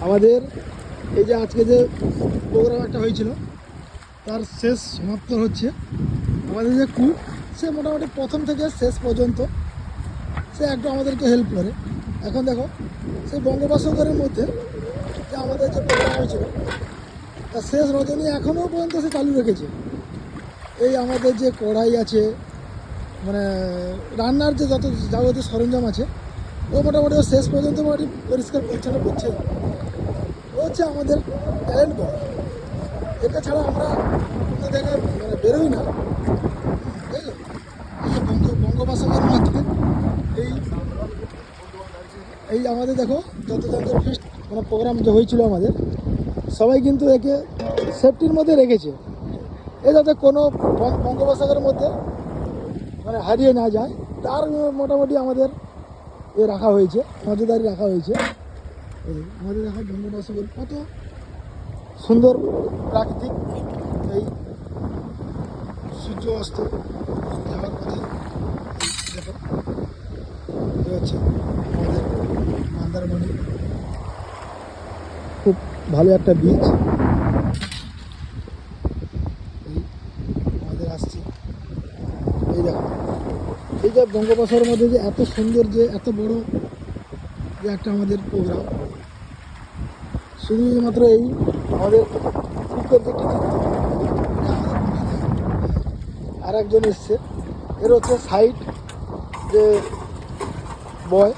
আমাদের এই যে আজকে যে প্রোগ্রাম একটা হয়েছিল তার শেষ সমাপ্ত হচ্ছে। আমাদের যে কুক সে মোটামুটি প্রথম থেকে শেষ পর্যন্ত সে একটু আমাদেরকে হেল্প করে। এখন দেখো সেই বঙ্গোপসাগরের মধ্যে যে আমাদের যে প্রোগ্রাম হয়েছিল তার শেষ রজনী এখনও পর্যন্ত সে চালু রেখেছে। এই আমাদের যে কড়াই আছে, মানে রান্নার যে যত যাবতীয় সরঞ্জাম আছে, ও মোটামুটি শেষ পর্যন্ত মোটামুটি পরিষ্কার পরিচ্ছন্ন করছে। ও হচ্ছে আমাদের ট্যালেন্ট বয়। এটা ছাড়া আমরা কোনো জায়গায় মানে বেরোই না, তাই না? বঙ্গোপসাগরের মধ্যে এই এই আমাদের দেখো যত ফিস্ট মানে প্রোগ্রাম যে হয়েছিল আমাদের, সবাই কিন্তু একে সেফটির মধ্যে রেখেছে, এ যাতে কোনো বঙ্গোপসাগরের মধ্যে মানে হারিয়ে না যায়, তার মোটামুটি আমাদের রাখা হয়েছে, নজরদারি রাখা হয়েছে। আমাদের দেখো বঙ্গোপসাগর কত সুন্দর প্রাকৃতিক, এই সূর্য অস্ত যাওয়ার পথে দেখো হচ্ছে আমাদের মন্দারমণি, খুব ভালো একটা বিচ। এই আমাদের আসছে, এই দেখো এই যে বঙ্গোপসাগরের মধ্যে যে এত সুন্দর, যে এত বড় যে একটা আমাদের প্রোগ্রাম, শুধুমাত্র এই আমাদের কুকের যে আর একজন এসছে, এর হচ্ছে সাইড যে বয়,